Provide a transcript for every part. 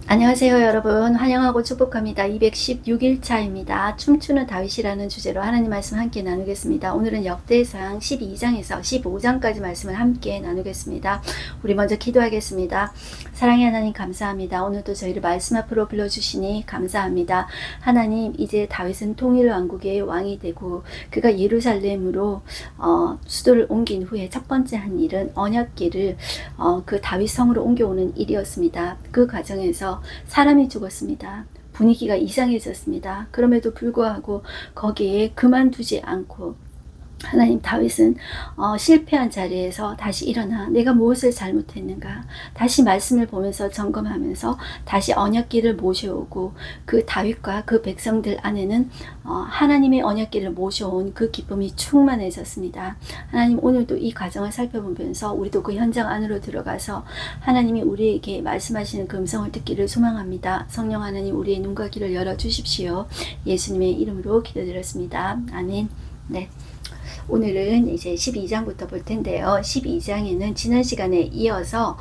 안녕하세요 여러분, 환영하고 축복합니다. 216일차입니다. 춤추는 다윗이라는 주제로 하나님 말씀 함께 나누겠습니다. 오늘은 역대상 12장에서 15장까지 말씀을 함께 나누겠습니다. 우리 먼저 기도하겠습니다. 사랑의 하나님 감사합니다. 오늘도 저희를 말씀 앞으로 불러주시니 감사합니다. 하나님, 이제 다윗은 통일 왕국의 왕이 되고 그가 예루살렘으로 수도를 옮긴 후에 첫 번째 한 일은 언약궤를 그 다윗 성으로 옮겨오는 일이었습니다. 그 과정에서 사람이 죽었습니다. 분위기가 이상해졌습니다. 그럼에도 불구하고 거기에 그만두지 않고 하나님, 다윗은 실패한 자리에서 다시 일어나 내가 무엇을 잘못했는가 다시 말씀을 보면서 점검하면서 다시 언약궤를 모셔오고 그 다윗과 그 백성들 안에는 하나님의 언약궤를 모셔온 그 기쁨이 충만해졌습니다. 하나님, 오늘도 이 과정을 살펴보면서 우리도 그 현장 안으로 들어가서 하나님이 우리에게 말씀하시는 그 음성을 듣기를 소망합니다. 성령 하나님, 우리의 눈과 귀를 열어주십시오. 예수님의 이름으로 기도드렸습니다. 아멘. 네. 오늘은 이제 12장부터 볼 텐데요. 12장에는 지난 시간에 이어서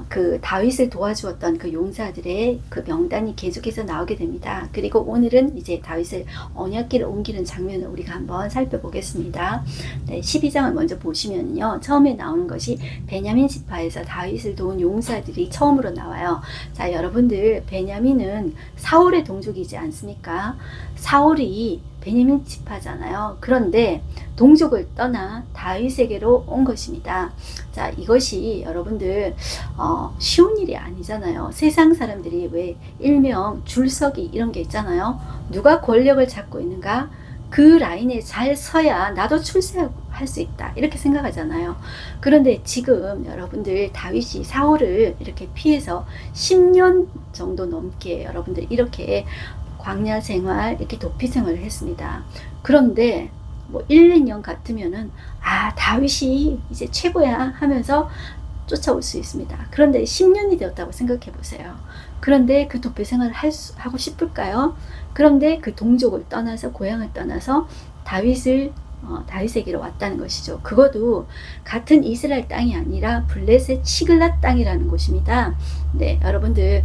그 다윗을 도와주었던 그 용사들의 그 명단이 계속해서 나오게 됩니다. 그리고 오늘은 이제 다윗을 언약궤를 옮기는 장면을 우리가 한번 살펴보겠습니다. 네, 12장을 먼저 보시면요. 처음에 나오는 것이 베냐민 지파에서 다윗을 도운 용사들이 처음으로 나와요. 자, 여러분들, 베냐민은 사울의 동족이지 않습니까? 사울이 베냐민 지파잖아요. 그런데 동족을 떠나 다윗에게로 온 것입니다. 자, 이것이 여러분들 쉬운 일이 아니잖아요. 세상 사람들이 왜 일명 줄서기 이런 게 있잖아요. 누가 권력을 잡고 있는가? 그 라인에 잘 서야 나도 출세할 수 있다, 이렇게 생각하잖아요. 그런데 지금 여러분들, 다윗이 사울을 이렇게 피해서 10년 정도 넘게 여러분들 이렇게 광야 생활, 이렇게 도피 생활을 했습니다. 그런데 뭐 1, 2년 같으면은 다윗이 이제 최고야 하면서 쫓아올 수 있습니다. 그런데 10년이 되었다고 생각해 보세요. 그런데 그 도피 생활을 하고 싶을까요? 그런데 그 동족을 떠나서, 고향을 떠나서 다윗에게로 왔다는 것이죠. 그것도 같은 이스라엘 땅이 아니라 블레셋 시글랏 땅이라는 곳입니다. 네, 여러분들,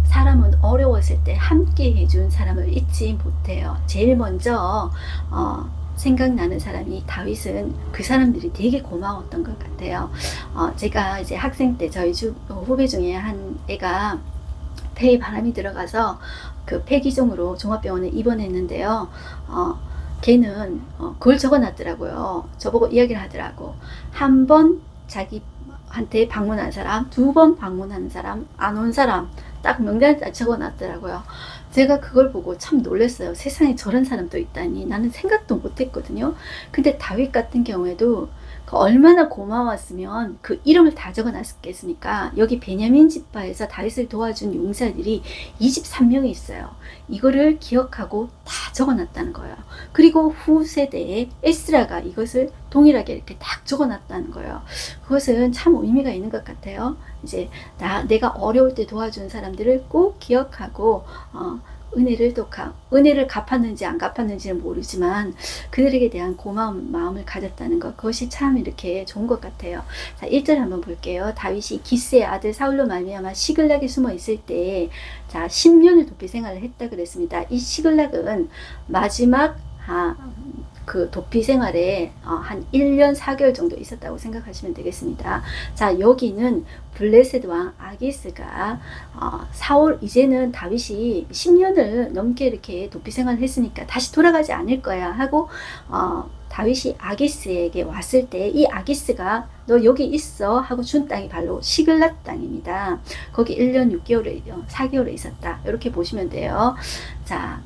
사람은 어려웠을 때 함께 해준 사람을 잊지 못해요. 제일 먼저 생각나는 사람이 다윗은 그 사람들이 되게 고마웠던 것 같아요. 제가 이제 학생 때 저희 후배 중에 한 애가 폐에 바람이 들어가서 그 폐기종으로 종합병원에 입원했는데요. 걔는 그걸 적어놨더라고요. 저보고 이야기를 하더라고. 한 번 자기한테 방문한 사람, 2번 방문한 사람, 안 온 사람 딱 명단을 적어놨더라고요. 제가 그걸 보고 참 놀랐어요. 세상에 저런 사람도 있다니. 나는 생각도 못했거든요. 근데 다윗 같은 경우에도 얼마나 고마웠으면 그 이름을 다 적어놨겠습니까? 여기 베냐민 지파에서 다윗을 도와준 용사들이 23명이 있어요. 이거를 기억하고 다 적어놨다는 거예요. 그리고 후세대에 에스라가 이것을 동일하게 이렇게 딱 적어놨다는 거예요. 그것은 참 의미가 있는 것 같아요. 이제 내가 어려울 때 도와준 사람들을 꼭 기억하고 은혜를 갚았는지 안 갚았는지는 모르지만 그들에게 대한 고마운 마음을 가졌다는 것, 그것이 참 이렇게 좋은 것 같아요. 자, 1절 한번 볼게요. 다윗이 기스의 아들 사울로 말미암아 시글락에 숨어 있을 때 10년을 도피 생활을 했다 그랬습니다. 이 시글락은 마지막 그 도피 생활에 한 1년 4개월 정도 있었다고 생각하시면 되겠습니다. 자, 여기는 블레셋 왕 아기스가 이제는 다윗이 10년을 넘게 이렇게 도피 생활을 했으니까 다시 돌아가지 않을 거야 하고 다윗이 아기스에게 왔을 때 이 아기스가 너 여기 있어 하고 준 땅이 바로 시글랏 땅입니다. 거기 1년 4개월에 있었다, 이렇게 보시면 돼요. 자,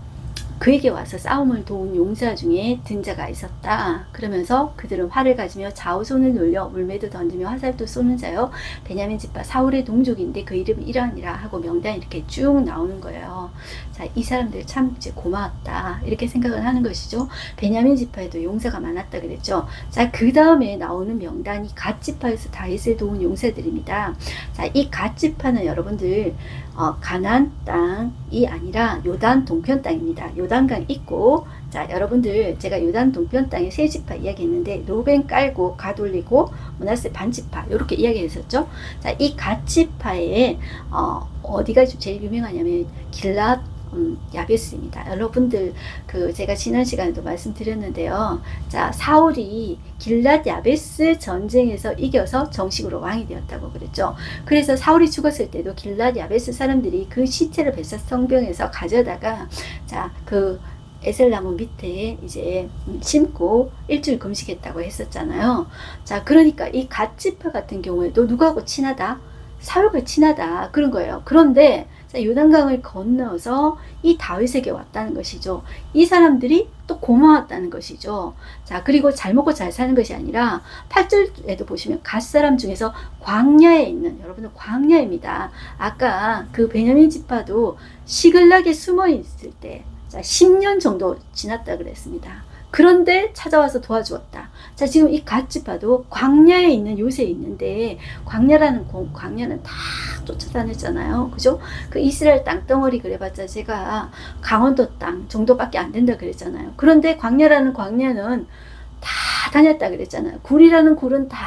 그에게 와서 싸움을 도운 용사 중에 든 자가 있었다. 그러면서 그들은 활을 가지며 좌우손을 놀려 물매도 던지며 화살도 쏘는 자요, 베냐민 지파 사울의 동족인데 그 이름이 이러하니라 하고 명단이 이렇게 쭉 나오는 거예요. 자, 이 사람들 참 이제 고마웠다, 이렇게 생각을 하는 것이죠. 베냐민 지파에도 용사가 많았다 그랬죠. 자, 그 다음에 나오는 명단이 갓 지파에서 다윗을 도운 용사들입니다. 자, 이 갓 지파는 여러분들 가나안 땅이 아니라 요단 동편 땅입니다. 요단강 있고, 자, 여러분들, 제가 요단 동편 땅의 세 지파 이야기했는데 루벤 깔고 갓 올리고 므낫세 반 지파 이렇게 이야기했었죠. 자, 이 갓 지파에 어디가 제일 유명하냐면 길랏 야베스입니다. 여러분들 제가 지난 시간에도 말씀드렸는데요. 자, 사울이 길랏 야베스 전쟁에서 이겨서 정식으로 왕이 되었다고 그랬죠. 그래서 사울이 죽었을 때도 길랏 야베스 사람들이 그 시체를 벳사 성벽에서 가져다가 자, 에셀나무 밑에 이제 심고 일주일 금식했다고 했었잖아요. 자, 그러니까 이 갓지파 같은 경우에도 누구하고 친하다? 사울과 친하다. 그런 거예요. 그런데 요단강을 건너서 이 다윗에게 왔다는 것이죠. 이 사람들이 또 고마웠다는 것이죠. 자, 그리고 잘 먹고 잘 사는 것이 아니라 8절에도 보시면 갓 사람 중에서 광야에 있는, 여러분은 광야입니다. 아까 베냐민 지파도 시글락에 숨어 있을 때 자, 10년 정도 지났다 그랬습니다. 그런데 찾아와서 도와주었다. 자, 지금 이 갓지파도 광야에 있는 요새 있는데, 광야는 다 쫓아다녔잖아요. 그죠? 이스라엘 땅덩어리 그래봤자 제가 강원도 땅 정도밖에 안 된다 그랬잖아요. 그런데 광야는 다 다녔다 그랬잖아요. 굴이라는 굴은 다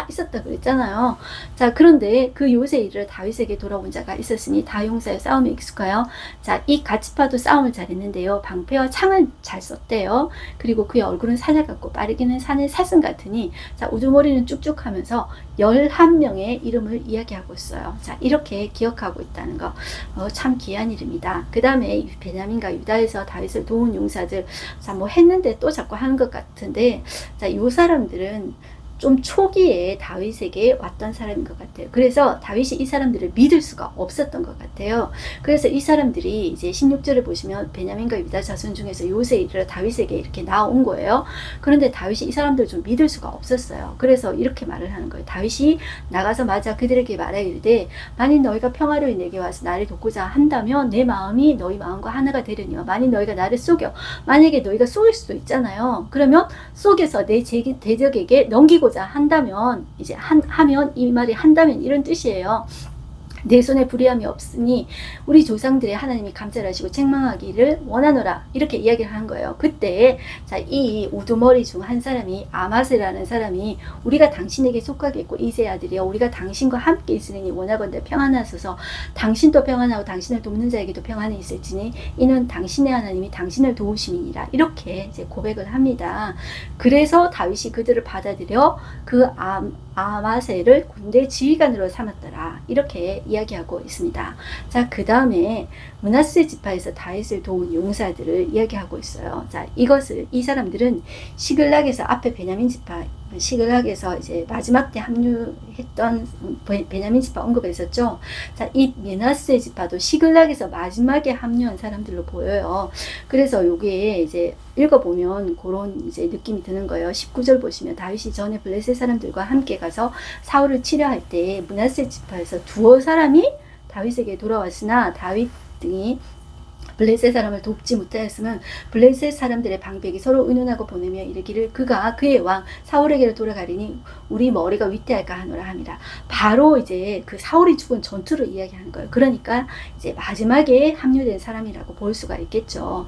있었다 그랬잖아요. 자, 그런데 요새 일을 다윗에게 돌아온 자가 있었으니 다 용사여 싸움에 익숙하여. 자, 이 갓지파도 싸움을 잘했는데요. 방패와 창을 잘 썼대요. 그리고 그의 얼굴은 사냐 같고 빠르기는 산의 사슴 같으니, 자, 우두머리는 쭉쭉하면서 11명의 이름을 이야기하고 있어요. 자, 이렇게 기억하고 있다는 거 참 귀한 일입니다. 그 다음에 베냐민과 유다에서 다윗을 도운 용사들, 자, 뭐 했는데 또 자꾸 하는 것 같은데, 자, 요 사람들은 좀 초기에 다윗에게 왔던 사람인 것 같아요. 그래서 다윗이 이 사람들을 믿을 수가 없었던 것 같아요. 그래서 이 사람들이 이제 16절을 보시면 베냐민과 유다 자손 중에서 요새 이르러 다윗에게 이렇게 나온 거예요. 그런데 다윗이 이 사람들을 좀 믿을 수가 없었어요. 그래서 이렇게 말을 하는 거예요. 다윗이 나가서 맞아 그들에게 말하여 이르되, 만일 너희가 평화로이 내게 와서 나를 돕고자 한다면 내 마음이 너희 마음과 하나가 되려니와, 만일 너희가 나를 속여, 만약에 너희가 속일 수도 있잖아요. 그러면 속여서 내 대적에게 넘기고 한다면, 이제 하면, 이 말이 한다면 이런 뜻이에요. 내 손에 불의함이 없으니 우리 조상들의 하나님이 감찰하시고 책망하기를 원하노라, 이렇게 이야기를 한 거예요. 그때 자, 이 우두머리 중 한 사람이 아마스라는 사람이, 우리가 당신에게 속하겠고 이세 아들이여, 우리가 당신과 함께 있으니 원하건대 평안하소서. 당신도 평안하고 당신을 돕는 자에게도 평안이 있을지니 이는 당신의 하나님이 당신을 도우심이니라, 이렇게 이제 고백을 합니다. 그래서 다윗이 그들을 받아들여 아마세를 군대 지휘관으로 삼았더라, 이렇게 이야기하고 있습니다. 자, 그 다음에 므낫세 지파에서 다윗을 도운 용사들을 이야기하고 있어요. 자, 이 사람들은 시글락에서, 앞에 베냐민 지파 시글락에서 이제 마지막 때 합류했던 베냐민 지파 언급했었죠. 자, 이 므낫세 지파도 시글락에서 마지막에 합류한 사람들로 보여요. 그래서 요게 이제 읽어보면 그런 이제 느낌이 드는 거예요. 19절 보시면 다윗이 전에 블레셋 사람들과 함께 가서 사울을 치려할 때 므낫세 지파에서 두어 사람이 다윗에게 돌아왔으나 다윗 등이 블레셋 사람을 돕지 못하였으면 블레셋 사람들의 방백이 서로 의논하고 보내며 이르기를 그가 그의 왕 사울에게로 돌아가리니 우리 머리가 위태할까 하노라 함이라. 바로 이제 사울이 죽은 전투를 이야기하는 거예요. 그러니까 이제 마지막에 합류된 사람이라고 볼 수가 있겠죠.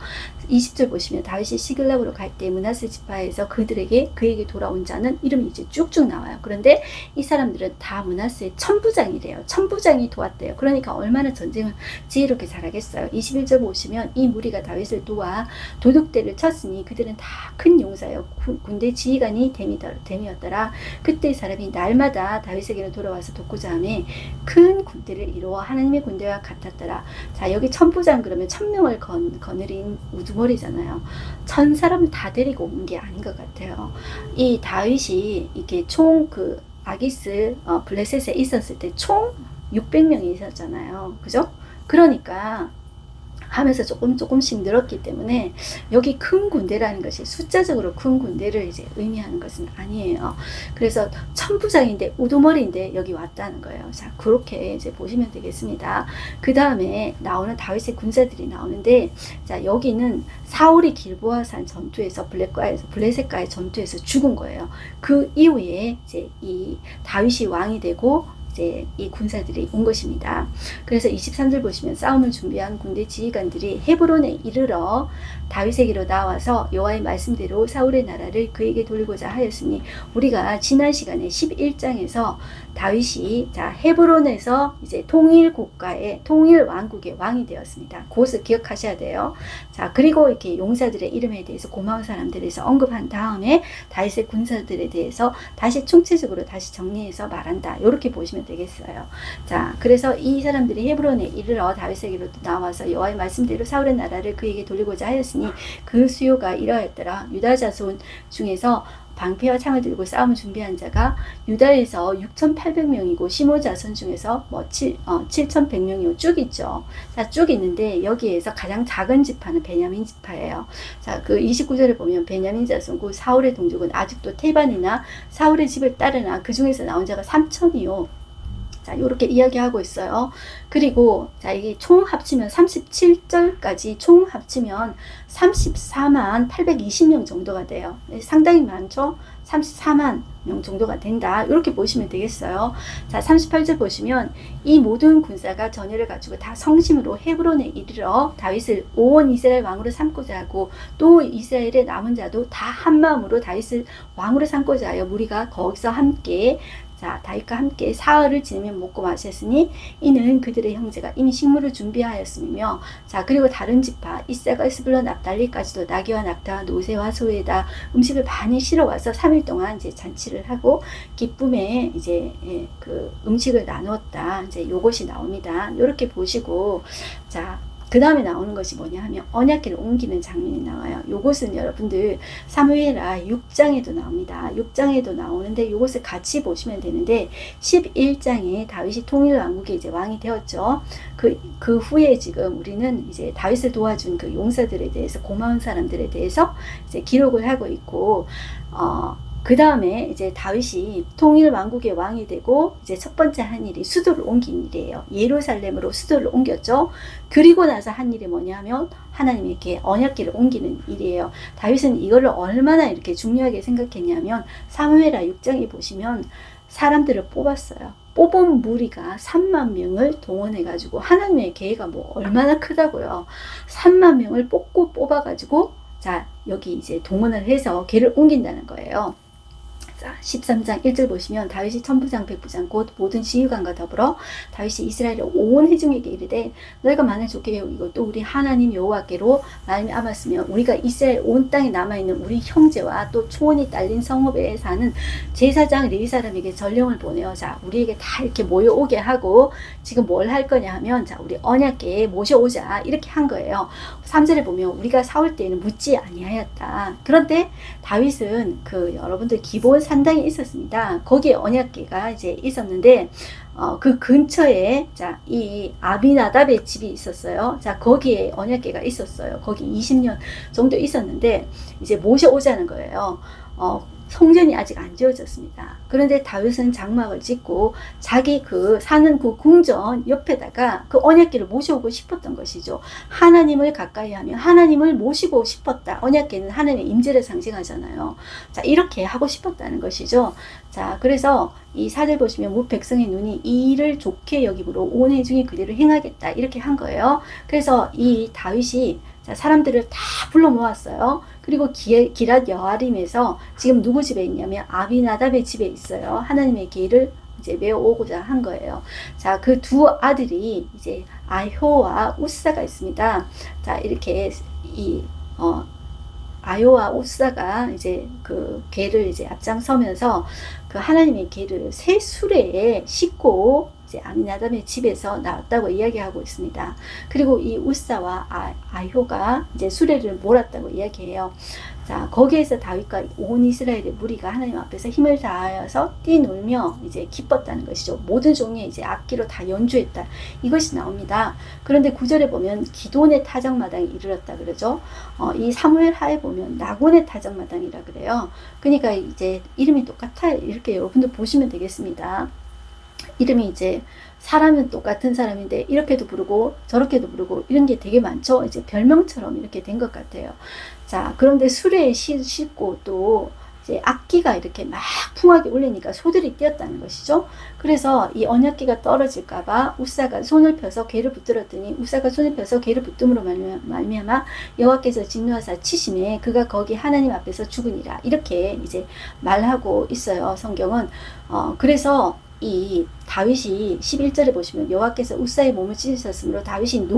20절 보시면 다윗이 시글락으로 갈 때 므낫세 지파에서 그에게 돌아온 자는 이름이 이제 쭉쭉 나와요. 그런데 이 사람들은 다 므낫세의 천부장이래요. 천부장이 도왔대요. 그러니까 얼마나 전쟁을 지혜롭게 잘하겠어요. 21절 보시면 이 무리가 다윗을 도와 도둑대를 쳤으니 그들은 다 큰 용사여 군대 지휘관이 됨이었더라. 그때 사람이 날마다 다윗에게로 돌아와서 돕고자 하며 큰 군대를 이루어 하나님의 군대와 같았더라. 자, 여기 천부장 그러면 1000명을 거느린 우두머리잖아요. 1000사람을 다 데리고 온 게 아닌 것 같아요. 이 다윗이 이게 총 아기스 블레셋에 있었을 때 총 600명이 있었잖아요. 그죠? 그러니까 하면서 조금씩 늘었기 때문에 여기 큰 군대라는 것이 숫자적으로 큰 군대를 이제 의미하는 것은 아니에요. 그래서 천부장인데 우두머리인데 여기 왔다는 거예요. 자, 그렇게 이제 보시면 되겠습니다. 그 다음에 나오는 다윗의 군사들이 나오는데, 자, 여기는 사울이 길보아산 전투에서 블레셋과의 전투에서 죽은 거예요. 그 이후에 이제 이 다윗이 왕이 되고 이제 이 군사들이 온 것입니다. 그래서 23절 보시면 싸움을 준비한 군대 지휘관들이 헤브론에 이르러 다윗에게로 나와서 여호와의 말씀대로 사울의 나라를 그에게 돌리고자 하였으니, 우리가 지난 시간에 11장에서 다윗이 헤브론에서 이제 통일 국가의 통일 왕국의 왕이 되었습니다. 그것을 기억하셔야 돼요. 자, 그리고 이렇게 용사들의 이름에 대해서 고마운 사람들에 대해서 언급한 다음에 다윗의 군사들에 대해서 다시 총체적으로 다시 정리해서 말한다. 이렇게 보시면 되겠어요. 자, 그래서 이 사람들이 헤브론에 이르러 다윗에게로 나와서 여호와의 말씀대로 사울의 나라를 그에게 돌리고자 하였으니 그 수요가 이러했더라. 유다 자손 중에서 방패와 창을 들고 싸움을 준비한 자가 유다에서 6,800명이고 시므 자손 중에서 7,100명이고 쭉 있죠. 자, 쭉 있는데 여기에서 가장 작은 지파는 베냐민 지파예요. 자, 그 29절에 보면 베냐민 자손, 그 사울의 동족은 아직도 태반이나 사울의 집을 따르나 그 중에서 나온 자가 3,000이요. 자, 요렇게 이야기하고 있어요. 그리고 자, 이게 총 합치면 37절까지 총 합치면 34만 820명 정도가 돼요. 상당히 많죠? 34만 명 정도가 된다. 이렇게 보시면 되겠어요. 자, 38절 보시면 이 모든 군사가 전열을 갖추고 다 성심으로 헤브론에 이르러 다윗을 온 이스라엘 왕으로 삼고자 하고, 또 이스라엘의 남은 자도 다 한 마음으로 다윗을 왕으로 삼고자 하여 무리가 거기서 함께, 자, 다윗과 함께 사흘을 지내며 먹고 마셨으니 이는 그들의 형제가 이미 식물을 준비하였으며, 자, 그리고 다른 지파 이사가 스불론 납달리까지도 나귀와 낙타와 노새와 소에다 음식을 많이 실어와서 3일 동안 이제 잔치를 하고 기쁨에 이제 그 음식을 나누었다. 이제 요것이 나옵니다. 이렇게 보시고, 자, 그 다음에 나오는 것이 뭐냐 하면 언약궤를 옮기는 장면이 나와요. 요것은 여러분들 사무엘하 6장에도 나옵니다. 6장에도 나오는데 요것을 같이 보시면 되는데, 11장에 다윗이 통일 왕국의 이제 왕이 되었죠. 그 후에 지금 우리는 이제 다윗을 도와준 그 용사들에 대해서, 고마운 사람들에 대해서 이제 기록을 하고 있고, 그 다음에 이제 다윗이 통일 왕국의 왕이 되고 이제 첫 번째 한 일이 수도를 옮긴 일이에요. 예루살렘으로 수도를 옮겼죠. 그리고 나서 한 일이 뭐냐면 하나님에게 언약궤를 옮기는 일이에요. 다윗은 이거를 얼마나 이렇게 중요하게 생각했냐면 사무엘하 6장에 보시면 사람들을 뽑았어요. 뽑은 무리가 3만 명을 동원해가지고, 하나님의 계획가 뭐 얼마나 크다고요. 3만 명을 뽑아가지고, 자, 여기 이제 동원을 해서 궤를 옮긴다는 거예요. 자, 13장 1절 보시면 다윗이 천부장 백부장 곧 모든 지휘관과 더불어 다윗이 이스라엘의 온 회중에게 이르되, 너희가 만일 좋게 여기고 또 우리 하나님 여호와께로 마음이 암았으면 우리가 이스라엘 온 땅에 남아있는 우리 형제와 또 초원이 딸린 성읍에 사는 제사장 레위 사람에게 전령을 보내어 자, 우리에게 다 이렇게 모여오게 하고, 지금 뭘 할 거냐 하면, 자, 우리 언약궤에 모셔오자, 이렇게 한 거예요. 3절에 보면 우리가 사울 때에는 묻지 아니하였다. 그런데 다윗은 그 여러분들 기본 산당이 있었습니다. 거기에 언약궤가 이제 있었는데, 그 근처에, 자, 이 아비나답의 집이 있었어요. 자, 거기에 언약궤가 있었어요. 거기 20년 정도 있었는데, 이제 모셔오자는 거예요. 성전이 아직 안 지어졌습니다. 그런데 다윗은 장막을 짓고 자기 그 사는 그 궁전 옆에다가 그 언약궤를 모셔오고 싶었던 것이죠. 하나님을 가까이 하며 하나님을 모시고 싶었다. 언약궤는 하나님의 임재를 상징하잖아요. 자, 이렇게 하고 싶었다는 것이죠. 자, 그래서 이 4절 보시면 무 백성의 눈이 이 일을 좋게 여김으로 온 회중이 그대로 행하겠다, 이렇게 한 거예요. 그래서 이 다윗이, 자, 사람들을 다 불러 모았어요. 그리고 기랏 여아림에서 지금 누구 집에 있냐면 아비나답의 집에 있어요. 하나님의 궤를 이제 메어오고자 한 거예요. 자, 그 두 아들이 이제 아효와 우사가 있습니다. 자, 이렇게 아효와 우사가 이제 그 궤를 이제 앞장서면서 그 하나님의 궤를 새 수레에 싣고 이제 아미나답의 집에서 나왔다고 이야기하고 있습니다. 그리고 이 우사와 아효가 이제 수레를 몰았다고 이야기해요. 자, 거기에서 다윗과 온 이스라엘의 무리가 하나님 앞에서 힘을 다하여서 뛰놀며 이제 기뻤다는 것이죠. 모든 종류의 이제 악기로 다 연주했다, 이것이 나옵니다. 그런데 9절에 보면 기돈의 타작마당에 이르렀다 그러죠. 이 사무엘 하에 보면 나곤의 타작마당이라 그래요. 그러니까 이제 이름이 똑같아요. 이렇게 여러분들 보시면 되겠습니다. 이름이 이제 사람은 똑같은 사람인데 이렇게도 부르고 저렇게도 부르고 이런 게 되게 많죠. 이제 별명처럼 이렇게 된 것 같아요. 자, 그런데 수레에 싣고 또 이제 악기가 이렇게 막 풍하게 울리니까 소들이 뛰었다는 것이죠. 그래서 이 언약궤가 떨어질까봐 우사가 손을 펴서 궤를 붙들었더니 우사가 손을 펴서 궤를 붙듦으로 말미암아 여호와께서 진노하사 치심에 그가 거기 하나님 앞에서 죽으니라. 이렇게 이제 말하고 있어요. 성경은. 그래서 이 다윗이 11절에 보시면 여호와께서 우사의 몸을 찢으셨으므로 다윗이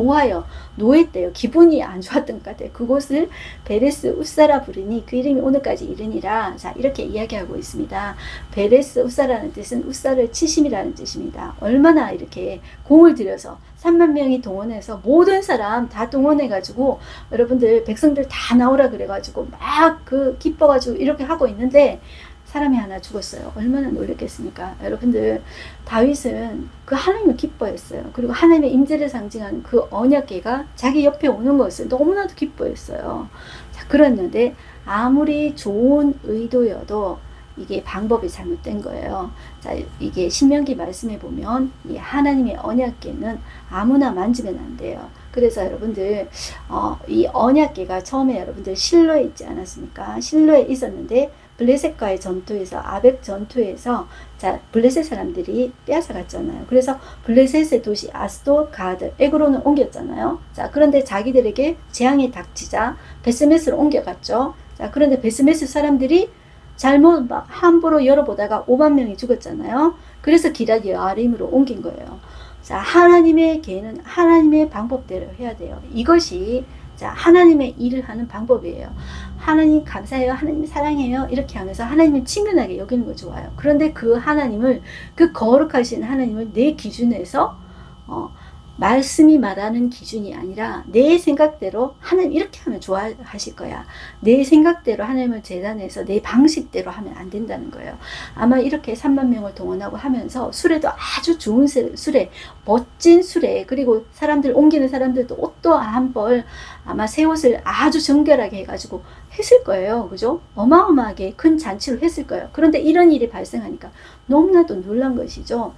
노했대요. 기분이 안 좋았던 것 같아요. 그곳을 베레스 우사라 부르니 그 이름이 오늘까지 이르니라. 자, 이렇게 이야기하고 있습니다. 베레스 우사라는 뜻은 우사를 치심이라는 뜻입니다. 얼마나 이렇게 공을 들여서 3만 명이 동원해서 모든 사람 다 동원해가지고 여러분들 백성들 다 나오라 그래가지고 막 기뻐가지고 이렇게 하고 있는데 사람이 하나 죽었어요. 얼마나 놀랐겠습니까? 여러분들, 다윗은 그 하나님을 기뻐했어요. 그리고 하나님의 임재를 상징하는 그 언약궤가 자기 옆에 오는 것을 너무나도 기뻐했어요. 자, 그랬는데 아무리 좋은 의도여도 이게 방법이 잘못된 거예요. 자, 이게 신명기 말씀에 보면 이 하나님의 언약궤는 아무나 만지면 안 돼요. 그래서 여러분들 이 언약궤가 처음에 여러분들 실로에 있지 않았습니까? 실로에 있었는데 블레셋과의 전투에서 아벡 전투에서 자 블레셋 사람들이 빼앗아갔잖아요. 그래서 블레셋의 도시 아스도 가드 에그론을 옮겼잖아요. 자 그런데 자기들에게 재앙이 닥치자 베스메스로 옮겨갔죠. 자 그런데 베스메스 사람들이 잘못 함부로 열어보다가 5만 명이 죽었잖아요. 그래서 기럇 여아림으로 옮긴 거예요. 자 하나님의 계는 하나님의 방법대로 해야 돼요. 이것이 자 하나님의 일을 하는 방법이에요. 하나님 감사해요. 하나님 사랑해요. 이렇게 하면서 하나님을 친근하게 여기는 거 좋아요. 그런데 그 하나님을 그 거룩하신 하나님을 내 기준에서 말씀이 말하는 기준이 아니라 내 생각대로 하나님 이렇게 하면 좋아하실 거야. 내 생각대로 하나님을 재단해서 내 방식대로 하면 안 된다는 거예요. 아마 이렇게 3만 명을 동원하고 하면서 수레도 아주 좋은 수레, 멋진 수레, 그리고 사람들 옮기는 사람들도 옷도 한 벌 아마 새 옷을 아주 정결하게 해가지고 했을 거예요. 그죠? 어마어마하게 큰 잔치를 했을 거예요. 그런데 이런 일이 발생하니까 너무나도 놀란 것이죠.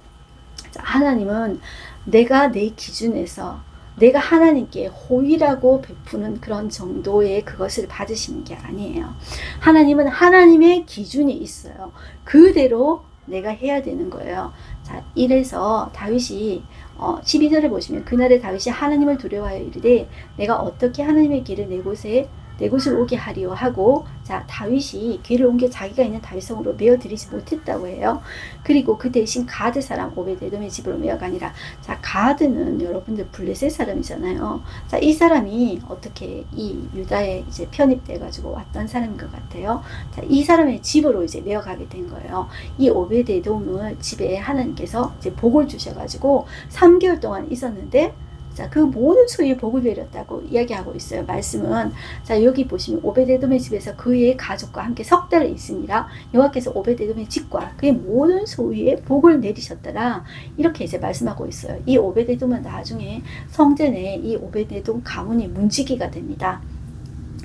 자, 하나님은 내가 내 기준에서 내가 하나님께 호의라고 베푸는 그런 정도의 그것을 받으시는 게 아니에요. 하나님은 하나님의 기준이 있어요. 그대로 내가 해야 되는 거예요. 자, 이래서 다윗이 12절에 보시면 그날에 다윗이 하나님을 두려워하여 이르되 내가 어떻게 하나님의 길을 내 곳을 오게 하리요 하고 자 다윗이 길을 옮겨 자기가 있는 다윗성으로 메어들이지 못했다고 해요. 그리고 그 대신 가드 사람 오베데돔의 집으로 메어가니라. 자 가드는 여러분들 블레셋 사람이잖아요. 자 이 사람이 어떻게 이 유다에 이제 편입돼 가지고 왔던 사람인 것 같아요. 자 이 사람의 집으로 이제 메어가게 된 거예요. 이 오베데돔을 집에 하나님께서 이제 복을 주셔가지고 3개월 동안 있었는데 자, 그 모든 소유에 복을 내렸다고 이야기하고 있어요. 말씀은 자 여기 보시면 오베데돔의 집에서 그의 가족과 함께 석 달을 있으니라 여호와께서 오베데돔의 집과 그의 모든 소유에 복을 내리셨더라. 이렇게 이제 말씀하고 있어요. 이 오베데돔은 나중에 성전에 이 오베데돔 가문이 문지기가 됩니다.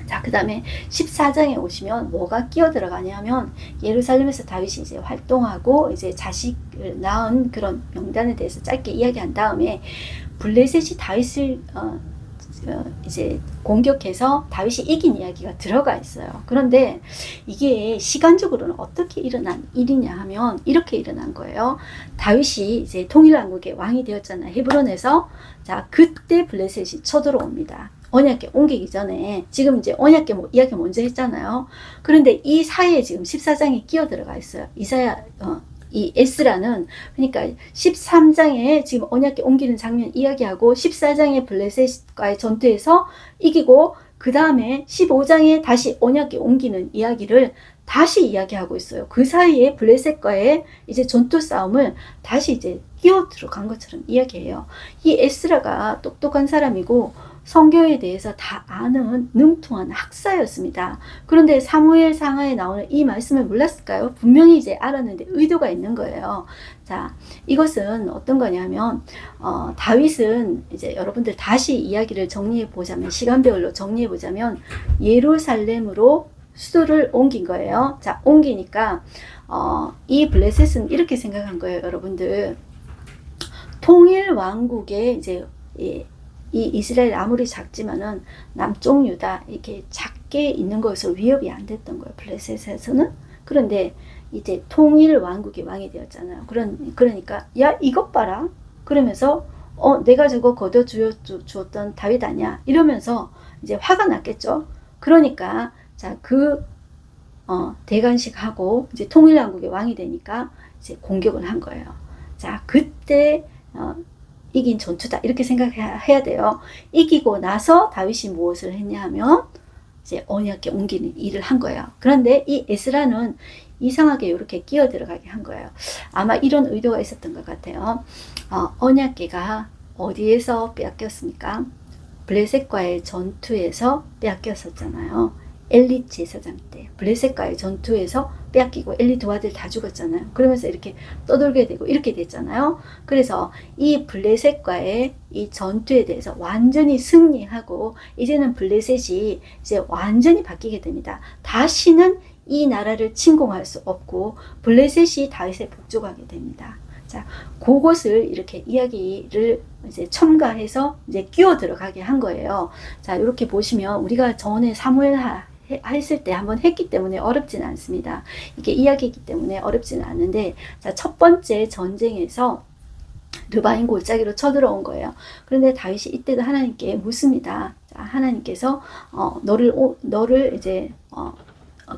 자, 그 다음에 14장에 오시면 뭐가 끼어 들어가냐면 예루살렘에서 다윗이 이제 활동하고 이제 자식을 낳은 그런 명단에 대해서 짧게 이야기한 다음에 블레셋이 다윗을 이제 공격해서 다윗이 이긴 이야기가 들어가 있어요. 그런데 이게 시간적으로는 어떻게 일어난 일이냐 하면 이렇게 일어난 거예요. 다윗이 이제 통일왕국의 왕이 되었잖아요. 헤브론에서. 자, 그때 블레셋이 쳐들어옵니다. 언약궤 옮기기 전에 지금 이제 언약궤 이야기 먼저 했잖아요. 그런데 이 사이에 지금 14장에 끼어 들어가 있어요. 이 에스라는 그러니까 13장에 지금 언약궤 옮기는 장면 이야기하고 14장에 블레셋과의 전투에서 이기고 그 다음에 15장에 다시 언약궤 옮기는 이야기를 다시 이야기하고 있어요. 그 사이에 블레셋과의 이제 전투 싸움을 다시 이제 끼어 들어간 것처럼 이야기해요. 이 에스라가 똑똑한 사람이고 성경에 대해서 다 아는 능통한 학사였습니다. 그런데 사무엘 상하에 나오는 이 말씀을 몰랐을까요? 분명히 이제 알았는데 의도가 있는 거예요. 자, 이것은 어떤 거냐면 다윗은 이제 여러분들 다시 이야기를 정리해 보자면 시간별로 정리해 보자면 예루살렘으로 수도를 옮긴 거예요. 자, 옮기니까 이 블레셋은 이렇게 생각한 거예요, 여러분들. 통일 왕국의 이제 이 이스라엘 아무리 작지만은 남쪽 유다 이렇게 작게 있는 것으로 위협이 안 됐던 거예요. 블레셋에서는. 그런데 이제 통일 왕국의 왕이 되었잖아요. 그러니까 야 이것 봐라. 그러면서 내가 저거 거둬 주었던 다윗 아니야. 이러면서 이제 화가 났겠죠. 그러니까 자, 대관식하고 이제 통일왕국의 왕이 되니까 이제 공격을 한 거예요. 자, 그때 이긴 전투다 이렇게 생각해야 돼요. 이기고 나서 다윗이 무엇을 했냐 하면 이제 언약궤 옮기는 일을 한 거예요. 그런데 이 에스라는 이상하게 이렇게 끼어 들어가게 한 거예요. 아마 이런 의도가 있었던 것 같아요. 언약궤가 어디에서 빼앗겼습니까? 블레셋과의 전투에서 빼앗겼었잖아요. 엘리 제사장 때 블레셋과의 전투에서 빼앗기고 엘리 두 아들 다 죽었잖아요. 그러면서 이렇게 떠돌게 되고 이렇게 됐잖아요. 그래서 이 블레셋과의 이 전투에 대해서 완전히 승리하고 이제는 블레셋이 이제 완전히 바뀌게 됩니다. 다시는 이 나라를 침공할 수 없고 블레셋이 다윗에 복종하게 됩니다. 자, 그것을 이렇게 이야기를 이제 첨가해서 이제 끼워 들어가게 한 거예요. 자, 이렇게 보시면 우리가 전에 사무엘 했을 때 한번 했기 때문에 어렵지는 않습니다. 이게 이야기이기 때문에 어렵지는 않은데, 자, 첫 번째 전쟁에서 르바임 골짜기로 쳐들어온 거예요. 그런데 다윗이 이때도 하나님께 묻습니다. 자, 하나님께서 너를 이제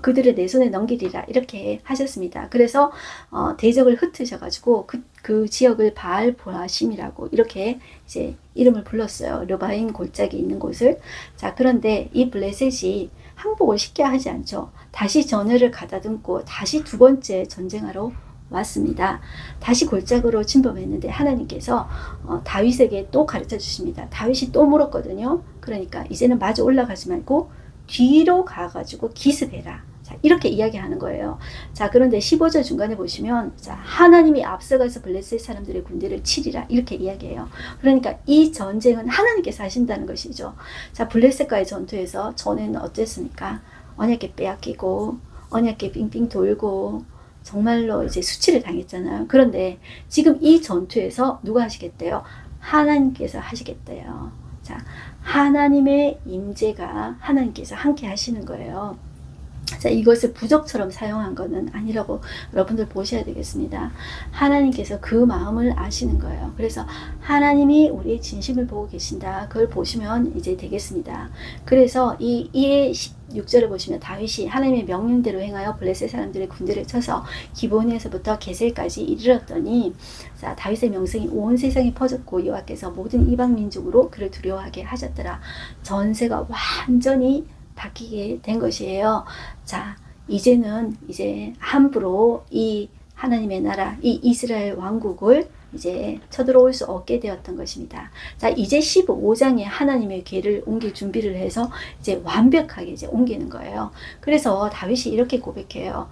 그들을 내 손에 넘기리라 이렇게 하셨습니다. 그래서 대적을 흩으셔가지고 그 지역을 바알 보라심이라고 이렇게 이제 이름을 불렀어요. 르바임 골짜기 있는 곳을. 자, 그런데 이 블레셋이 항복을 쉽게 하지 않죠. 다시 전열을 가다듬고 다시 두 번째 전쟁하러 왔습니다. 다시 골짜기로 침범했는데 하나님께서 다윗에게 또 가르쳐 주십니다. 다윗이 또 물었거든요. 그러니까 이제는 마주 올라가지 말고 뒤로 가가지고 기습해라. 자, 이렇게 이야기하는 거예요. 자, 그런데 15절 중간에 보시면, 자, 하나님이 앞서가서 블레셋 사람들의 군대를 치리라. 이렇게 이야기해요. 그러니까 이 전쟁은 하나님께서 하신다는 것이죠. 자, 블레셋과의 전투에서 전에는 어땠습니까? 언약궤 빼앗기고, 언약궤 빙빙 돌고, 정말로 이제 수치를 당했잖아요. 그런데 지금 이 전투에서 누가 하시겠대요? 하나님께서 하시겠대요. 자, 하나님의 임재가 하나님께서 함께 하시는 거예요. 자, 이것을 부적처럼 사용한 것은 아니라고 여러분들 보셔야 되겠습니다. 하나님께서 그 마음을 아시는 거예요. 그래서 하나님이 우리의 진심을 보고 계신다. 그걸 보시면 이제 되겠습니다. 그래서 이 6절을 보시면 다윗이 하나님의 명령대로 행하여 블레셋 사람들의 군대를 쳐서 기브온에서부터 게셀까지 이르렀더니, 자, 다윗의 명성이 온 세상에 퍼졌고 여호와께서 모든 이방 민족으로 그를 두려워하게 하셨더라. 전세가 완전히 바뀌게 된 것이에요. 자, 이제는 이제 함부로 이 하나님의 나라, 이 이스라엘 왕국을 이제 쳐들어올 수 없게 되었던 것입니다. 자, 이제 15장에 하나님의 궤를 옮길 준비를 해서 이제 완벽하게 이제 옮기는 거예요. 그래서 다윗이 이렇게 고백해요.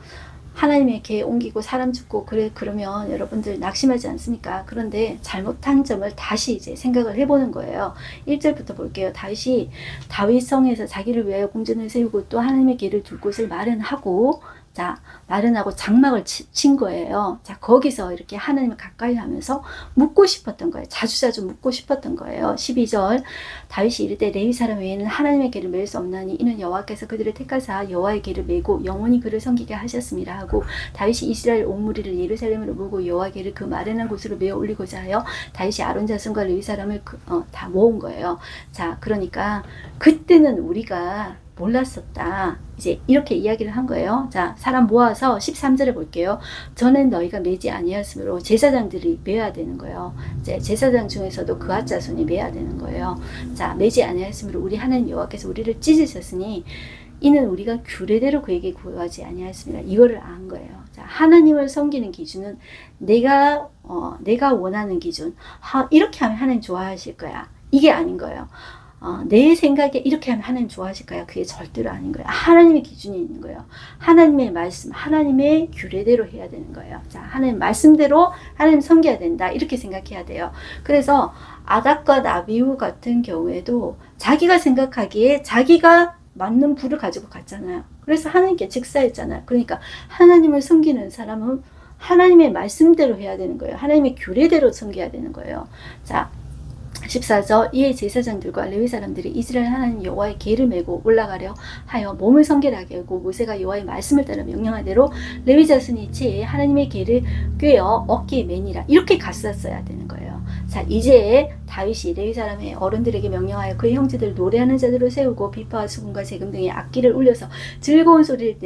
하나님의 궤 옮기고 사람 죽고 그러면 여러분들 낙심하지 않습니까? 그런데 잘못한 점을 다시 이제 생각을 해보는 거예요. 1절부터 볼게요. 다윗이 다윗성에서 자기를 위하여 궁전을 세우고 또 하나님의 궤를 둘 곳을 마련하고, 자, 마련하고 장막을 친 거예요. 자, 거기서 이렇게 하나님을 가까이 하면서 묻고 싶었던 거예요. 자주자주 묻고 싶었던 거예요. 12절, 다윗이 이르되 레위 사람 외에는 하나님의 궤를 메울 수 없나니 이는 여호와께서 그들을 택하사 여호와의 궤를 메고 영원히 그를 섬기게 하셨음이라 하고, 다윗이 이스라엘 온 무리를 예루살렘으로 모으고 여호와의 궤를 그 마련한 곳으로 메어 올리고자 하여 다윗이 아론 자손과 레위 사람을 다 모은 거예요. 자, 그러니까 그때는 우리가 몰랐었다. 이제 이렇게 이야기를 한 거예요. 자, 사람 모아서 13절에 볼게요. 전엔 너희가 매지 아니하였으므로 제사장들이 매야 되는 거예요. 이제 제사장 중에서도 그앗 자손이 매야 되는 거예요. 자, 매지 아니하였으므로 우리 하나님 여호와께서 우리를 찢으셨으니 이는 우리가 규례대로 그에게 구하지 아니하였습니다. 이거를 안 거예요. 자, 하나님을 섬기는 기준은 내가 원하는 기준. 이렇게 하면 하나님 좋아하실 거야. 이게 아닌 거예요. 내 생각에 이렇게 하면 하나님 좋아하실까요? 그게 절대로 아닌 거예요. 하나님의 기준이 있는 거예요. 하나님의 말씀, 하나님의 규례대로 해야 되는 거예요. 자, 하나님 말씀대로 하나님 섬겨야 된다. 이렇게 생각해야 돼요. 그래서 아닥과 나비우 같은 경우에도 자기가 생각하기에 자기가 맞는 부를 가지고 갔잖아요. 그래서 하나님께 직사했잖아요. 그러니까 하나님을 섬기는 사람은 하나님의 말씀대로 해야 되는 거예요. 하나님의 규례대로 섬겨야 되는 거예요. 자, 14절 이에 제사장들과 레위 사람들이 이스라엘 하나님 여호와의 계를 메고 올라가려 하여 몸을 성결하게 하고 모세가 여호와의 말씀을 따라 명령한 대로 레위 자손이 제 하나님의 계를 꿰어 어깨에 매니라 이렇게 갔었어야 되는 거예요. 자, 이제 다윗이 레위 사람의 어른들에게 명령하여 그의 형제들 노래하는 자들을 세우고 비파와 수금과 재금 등의 악기를 울려서 즐거운 소리를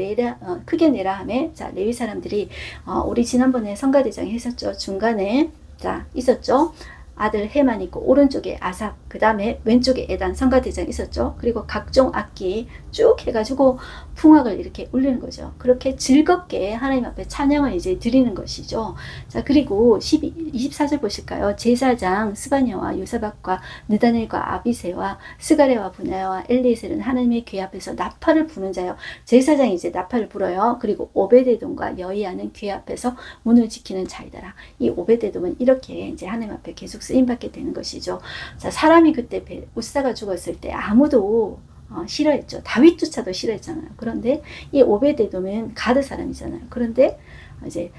크게 내라 하며, 자, 레위 사람들이 우리 지난번에 성가대장 했었죠. 중간에 자 있었죠. 아들 헤만 있고 오른쪽에 아삽, 그 다음에 왼쪽에 에단 성가대장 있었죠. 그리고 각종 악기 쭉 해가지고 풍악을 이렇게 울리는 거죠. 그렇게 즐겁게 하나님 앞에 찬양을 이제 드리는 것이죠. 자, 그리고 24절 보실까요? 제사장 스바냐와 요사박과 느다넬과 아비세와 스가랴와 분야와 엘리에셀은 하나님의 궤 앞에서 나팔을 부는 자요. 제사장이 이제 나팔을 불어요. 그리고 오베데돔과 여이야는 궤 앞에서 문을 지키는 자이더라. 이 오베데돔은 이렇게 이제 하나님 앞에 계속 쓰임받게 되는 것이죠. 자, 사람이 그때 웃사가 죽었을 때 아무도 싫어했죠. 다윗조차도 싫어했잖아요. 그런데 이 오베데돔은 가드 사람이잖아요. 그런데 이제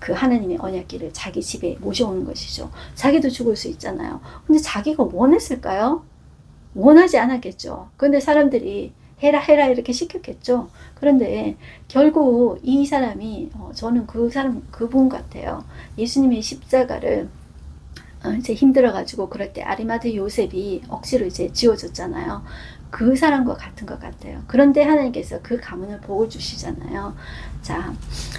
그 하나님의 언약궤를 자기 집에 모셔오는 것이죠. 자기도 죽을 수 있잖아요. 근데 자기가 원했을까요? 원하지 않았겠죠. 그런데 사람들이 해라 해라 이렇게 시켰겠죠. 그런데 결국 이 사람이 저는 그분 같아요. 예수님의 십자가를 이제 힘들어가지고 그럴 때 아리마대 요셉이 억지로 이제 지워줬잖아요. 그 사람과 같은 것 같아요. 그런데 하나님께서 그 가문을 복을 주시잖아요. 자,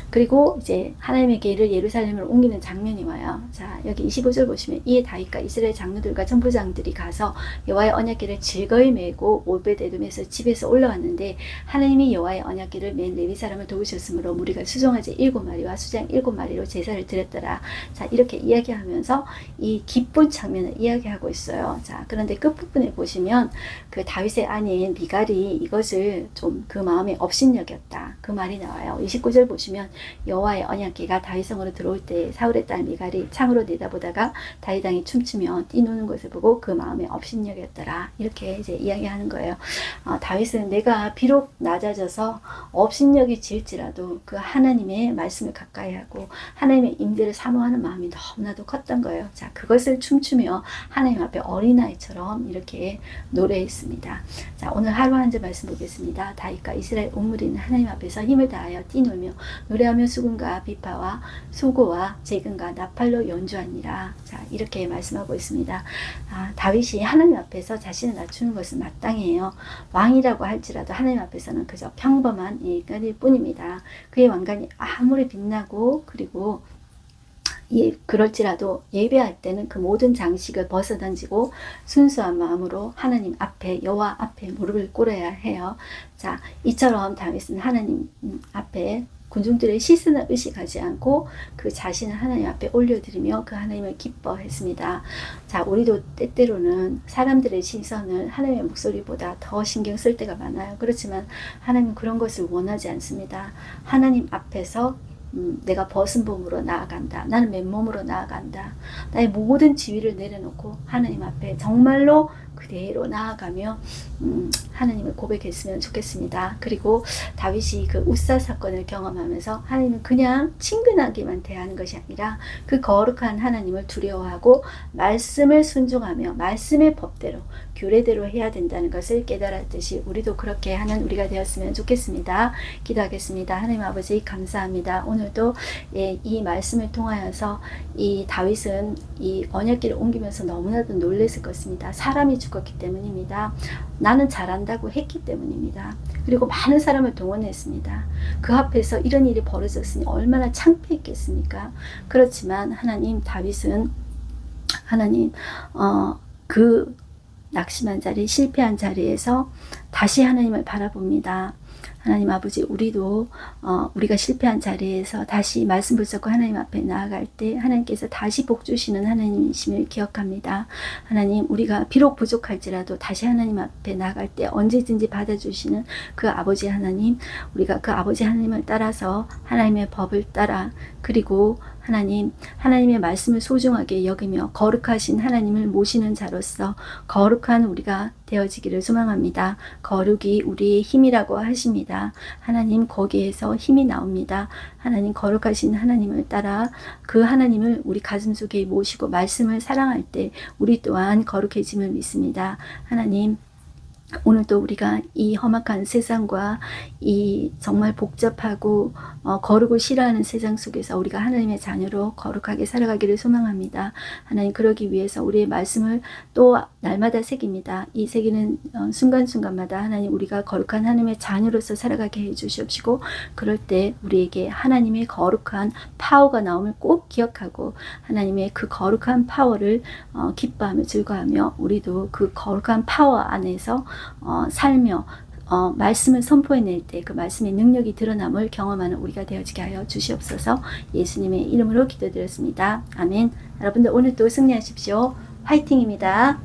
그리고 이제 하나님의 계를 예루살렘을 옮기는 장면이 와요. 자, 여기 25절 보시면 이에 다윗과 이스라엘 장로들과 천부장들이 가서 여호와의 언약궤를 즐거이 메고 오벳에돔에서 집에서 올라왔는데 하나님이 여호와의 언약궤를 맨 레위 사람을 도우셨으므로 무리가 수송아지 7마리와 수장 7마리로 제사를 드렸더라. 자, 이렇게 이야기하면서 이 기쁜 장면을 이야기하고 있어요. 자, 그런데 끝부분에 보시면 그 다윗의 아내인 미갈이 이것을 좀 그 마음에 업신여겼다. 그 말이 나와요. 29절 보시면 여호와의 언약궤가 다윗성으로 들어올 때 사울의 딸 미갈이 창으로 내다보다가 다윗 왕이 춤추며 뛰노는 것을 보고 그 마음에 업신여겼더라. 이렇게 이제 이야기하는 거예요. 다윗은 내가 비록 낮아져서 업신여기 질지라도 그 하나님의 말씀을 가까이 하고 하나님의 임대를 사모하는 마음이 너무나도 컸던 거예요. 자, 그것을 춤추며 하나님 앞에 어린아이처럼 이렇게 노래했습니다. 자, 오늘 하루 한 절 말씀 보겠습니다. 다윗과 이스라엘 온 무리는 하나님 앞에서 힘을 다하여 뛰놀며 노래하며 수금과 비파와 소고와 재금과 나팔로 연주하니라. 자, 이렇게 말씀하고 있습니다. 다윗이 하나님 앞에서 자신을 낮추는 것은 마땅해요. 왕이라고 할지라도 하나님 앞에서는 그저 평범한 인간일 뿐입니다. 그의 왕관이 아무리 빛나고 그리고 그럴지라도 예배할 때는 그 모든 장식을 벗어던지고 순수한 마음으로 하나님 앞에 여호와 앞에 무릎을 꿇어야 해요. 자, 이처럼 다윗은 하나님 앞에 군중들의 시선을 의식하지 않고 그 자신을 하나님 앞에 올려드리며 그 하나님을 기뻐했습니다. 자, 우리도 때때로는 사람들의 시선을 하나님의 목소리보다 더 신경 쓸 때가 많아요. 그렇지만 하나님은 그런 것을 원하지 않습니다. 하나님 앞에서 내가 벗은 몸으로 나아간다. 나는 맨몸으로 나아간다. 나의 모든 지위를 내려놓고 하나님 앞에 정말로 그대로 나아가며 하나님을 고백했으면 좋겠습니다. 그리고 다윗이 그 웃사 사건을 경험하면서 하나님은 그냥 친근하게만 대하는 것이 아니라 그 거룩한 하나님을 두려워하고 말씀을 순종하며 말씀의 법대로 규례대로 해야 된다는 것을 깨달았듯이 우리도 그렇게 하는 우리가 되었으면 좋겠습니다. 기도하겠습니다. 하나님 아버지 감사합니다. 오늘도 이 말씀을 통하여서 이 다윗은 이 언약궤를 옮기면서 너무나도 놀랐을 것입니다. 사람이 죽었기 때문입니다. 나는 잘한다고 했기 때문입니다. 그리고 많은 사람을 동원했습니다. 그 앞에서 이런 일이 벌어졌으니 얼마나 창피했겠습니까? 그렇지만 하나님, 다윗은 하나님 그 낙심한 자리, 실패한 자리에서 다시 하나님을 바라봅니다. 하나님 아버지, 우리도 우리가 실패한 자리에서 다시 말씀 붙잡고 하나님 앞에 나아갈 때 하나님께서 다시 복 주시는 하나님이심을 기억합니다. 하나님, 우리가 비록 부족할지라도 다시 하나님 앞에 나아갈 때 언제든지 받아주시는 그 아버지 하나님, 우리가 그 아버지 하나님을 따라서 하나님의 법을 따라 그리고 하나님의 말씀을 소중하게 여기며 거룩하신 하나님을 모시는 자로서 거룩한 우리가 되어지기를 소망합니다. 거룩이 우리의 힘이라고 하십니다. 하나님 거기에서 힘이 나옵니다. 하나님 거룩하신 하나님을 따라 그 하나님을 우리 가슴속에 모시고 말씀을 사랑할 때 우리 또한 거룩해짐을 믿습니다. 하나님 오늘도 우리가 이 험악한 세상과 이 정말 복잡하고 거룩을 싫어하는 세상 속에서 우리가 하나님의 자녀로 거룩하게 살아가기를 소망합니다. 하나님 그러기 위해서 우리의 말씀을 또 날마다 새깁니다. 이 새기는 순간순간마다 하나님 우리가 거룩한 하나님의 자녀로서 살아가게 해주시옵시고 그럴 때 우리에게 하나님의 거룩한 파워가 나옴을 꼭 기억하고 하나님의 그 거룩한 파워를 기뻐하며 즐거워하며 우리도 그 거룩한 파워 안에서 살며 말씀을 선포해낼 때 그 말씀의 능력이 드러남을 경험하는 우리가 되어지게 하여 주시옵소서. 예수님의 이름으로 기도드렸습니다. 아멘. 여러분들 오늘도 승리하십시오. 화이팅입니다.